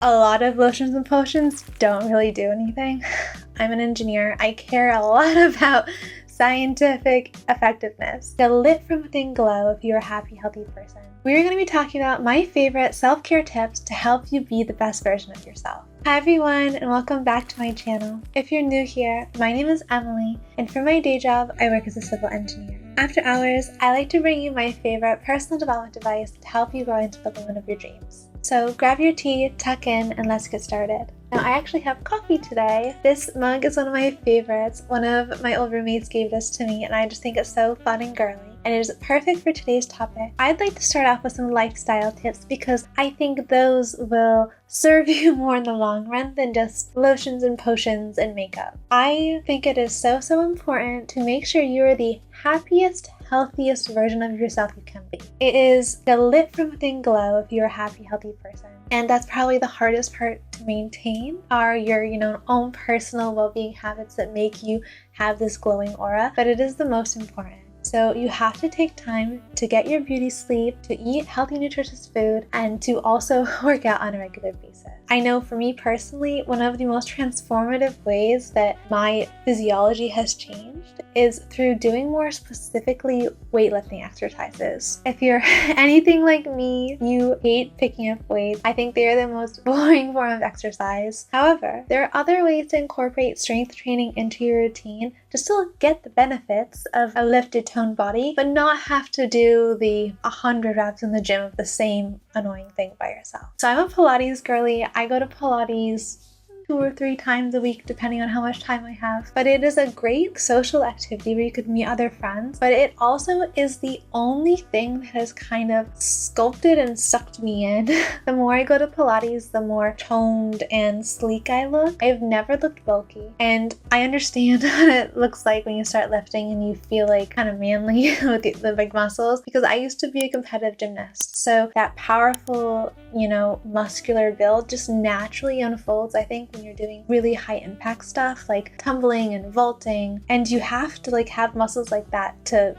A lot of lotions and potions don't really do anything. I'm an engineer. I care a lot about scientific effectiveness. The lit from within glow if you're a happy, healthy person. We're going to be talking about my favorite self-care tips to help you be the best version of yourself. Hi everyone, and welcome back to my channel. If you're new here, my name is Emily, and for my day job, I work as a civil engineer. After hours, I like to bring you my favorite personal development device to help you grow into the woman of your dreams. So grab your tea, tuck in, and let's get started. Now I actually have coffee today. This mug is one of my favorites. One of my old roommates gave this to me, and I just think it's so fun and girly. And it is perfect for today's topic. I'd like to start off with some lifestyle tips because I think those will serve you more in the long run than just lotions and potions and makeup. I think it is so important to make sure you are the happiest, healthiest version of yourself you can be. It is the lit from within glow if you're a happy, healthy person. And that's probably the hardest part to maintain are your, own personal well-being habits that make you have this glowing aura, but it is the most important. So you have to take time to get your beauty sleep, to eat healthy, nutritious food, and to also work out on a regular basis. I know for me personally, one of the most transformative ways that my physiology has changed is through doing more specifically weightlifting exercises. If you're anything like me, you hate picking up weights. I think they're the most boring form of exercise. However, there are other ways to incorporate strength training into your routine to still get the benefits of a lifted toned body, but not have to do the 100 reps in the gym of the same annoying thing by yourself. So I'm a Pilates girly. I go to Pilates 2 or 3 times a week depending on how much time I have. But it is a great social activity where you could meet other friends, but it also is the only thing that has kind of sculpted and sucked me in. The more I go to Pilates, the more toned and sleek I look. I've never looked bulky, and I understand what it looks like when you start lifting and you feel like kind of manly with the big muscles, because I used to be a competitive gymnast. So that powerful, muscular build just naturally unfolds, I think, when you're doing really high impact stuff like tumbling and vaulting, and you have to have muscles like that to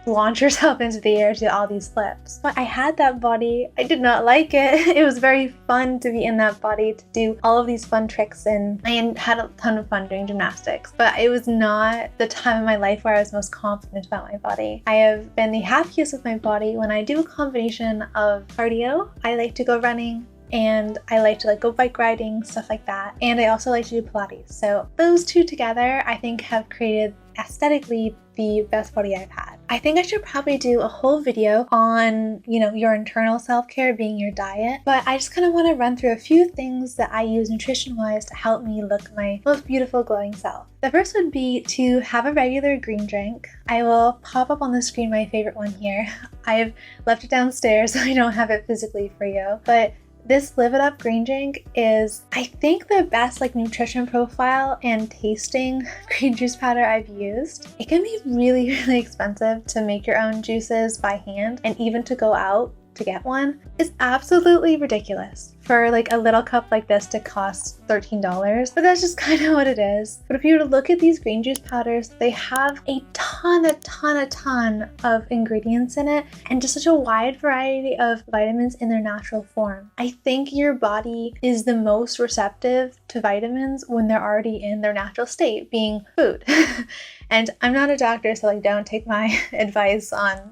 launch yourself into the air to do all these flips. But I had that body. I did not like it. It was very fun to be in that body, to do all of these fun tricks, and I had a ton of fun doing gymnastics, but it was not the time in my life where I was most confident about my body. I have been the happiest with my body when I do a combination of cardio. I like to go running, and I like to go bike riding, stuff like that. And I also like to do Pilates. So those two together, I think, have created aesthetically the best body I've had. I think I should probably do a whole video on, your internal self-care being your diet, but I just kind of want to run through a few things that I use nutrition-wise to help me look my most beautiful glowing self. The first would be to have a regular green drink. I will pop up on the screen my favorite one here. I've left it downstairs so I don't have it physically for you, but this Live It Up green drink is, I think, the best nutrition profile and tasting green juice powder I've used. It can be really, really expensive to make your own juices by hand, and even to go out to get one is absolutely ridiculous for a little cup like this to cost $13, but that's just kind of what it is. But if you were to look at these green juice powders, they have a ton of ingredients in it, and just such a wide variety of vitamins in their natural form. I think your body is the most receptive to vitamins when they're already in their natural state, being food. And I'm not a doctor, so don't take my advice on,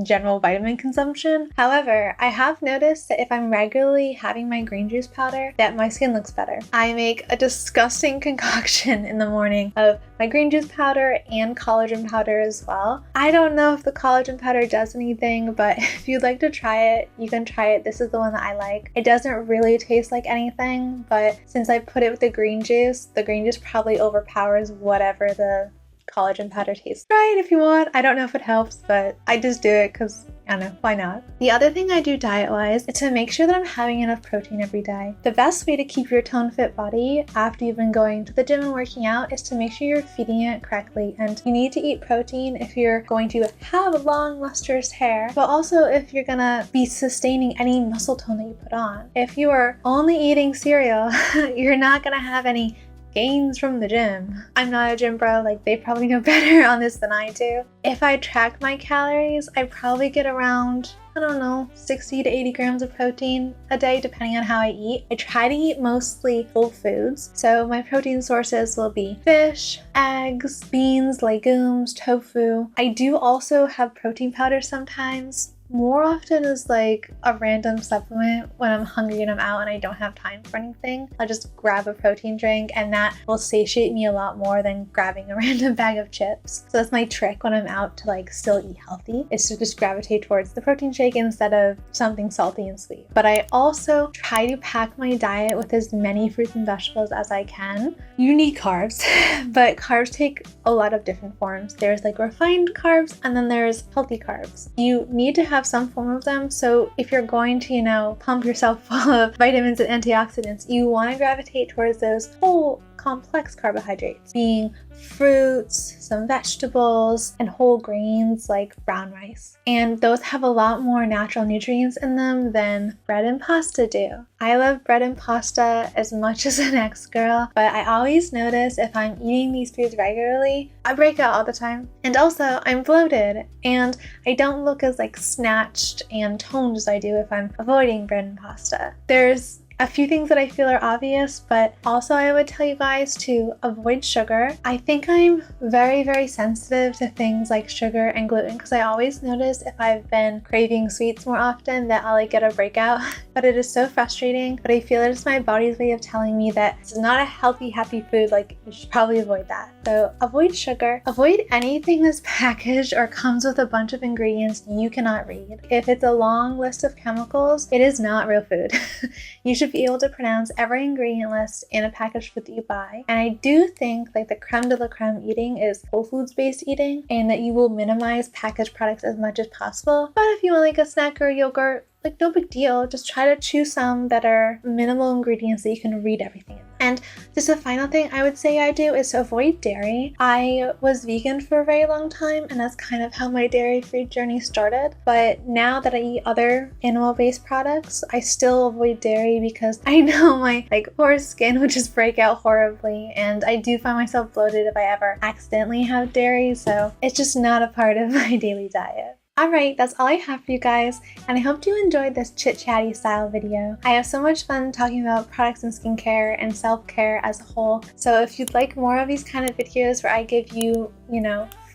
general vitamin consumption. However, I have noticed that if I'm regularly having my green juice powder, that my skin looks better. I make a disgusting concoction in the morning of my green juice powder and collagen powder as well. I don't know if the collagen powder does anything, but if you'd like to try it, you can try it. This is the one that I like. It doesn't really taste like anything, but since I put it with the green juice probably overpowers whatever the collagen powder tastes. Try it if you want. I don't know if it helps, but I just do it because I don't know, why not? The other thing I do diet-wise is to make sure that I'm having enough protein every day. The best way to keep your toned fit body after you've been going to the gym and working out is to make sure you're feeding it correctly. And you need to eat protein if you're going to have long, lustrous hair, but also if you're gonna be sustaining any muscle tone that you put on. If you are only eating cereal, you're not gonna have any gains from the gym. I'm not a gym bro, they probably know better on this than I do. If I track my calories, I probably get around I don't know, 60 to 80 grams of protein a day, depending on how I eat. I try to eat mostly whole foods. So my protein sources will be fish, eggs, beans, legumes, tofu. I do also have protein powder sometimes. More often as like a random supplement when I'm hungry and I'm out and I don't have time for anything. I'll just grab a protein drink and that will satiate me a lot more than grabbing a random bag of chips. So that's my trick when I'm out to like still eat healthy, is to just gravitate towards the protein shake instead of something salty and sweet. But I also try to pack my diet with as many fruits and vegetables as I can. You need carbs, but carbs take a lot of different forms. There's like refined carbs and then there's healthy carbs. You need to have some form of them. So if you're going to, pump yourself full of vitamins and antioxidants, you want to gravitate towards those whole complex carbohydrates, being fruits, some vegetables, and whole grains like brown rice. And those have a lot more natural nutrients in them than bread and pasta do. I love bread and pasta as much as the next girl, but I always notice if I'm eating these foods regularly, I break out all the time. And also, I'm bloated, and I don't look as like snatched and toned as I do if I'm avoiding bread and pasta. There's a few things that I feel are obvious, but also I would tell you guys to avoid sugar. I think I'm very, very sensitive to things like sugar and gluten because I always notice if I've been craving sweets more often that I'll like get a breakout. But it is so frustrating, but I feel it's my body's way of telling me that it's not a healthy, happy food, like you should probably avoid that. So avoid sugar, avoid anything that's packaged or comes with a bunch of ingredients you cannot read. If it's a long list of chemicals, it is not real food. You should be able to pronounce every ingredient list in a packaged food that you buy. And I do think like the creme de la creme eating is whole foods based eating, and that you will minimize packaged products as much as possible. But if you want like a snack or yogurt, like no big deal, just try to choose some that are minimal ingredients that you can read everything in. And just a final thing I would say I do is to avoid dairy. I was vegan for a very long time, and that's kind of how my dairy-free journey started. But now that I eat other animal-based products, I still avoid dairy because I know my poor skin would just break out horribly, and I do find myself bloated if I ever accidentally have dairy, so it's just not a part of my daily diet. Alright, that's all I have for you guys, and I hope you enjoyed this chit-chatty style video. I have so much fun talking about products and skincare and self-care as a whole, so if you'd like more of these kind of videos where I give you,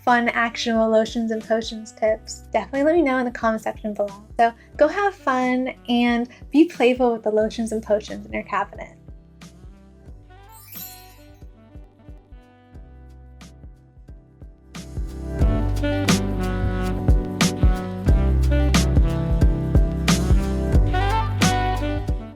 fun actionable lotions and potions tips, definitely let me know in the comment section below. So go have fun and be playful with the lotions and potions in your cabinet.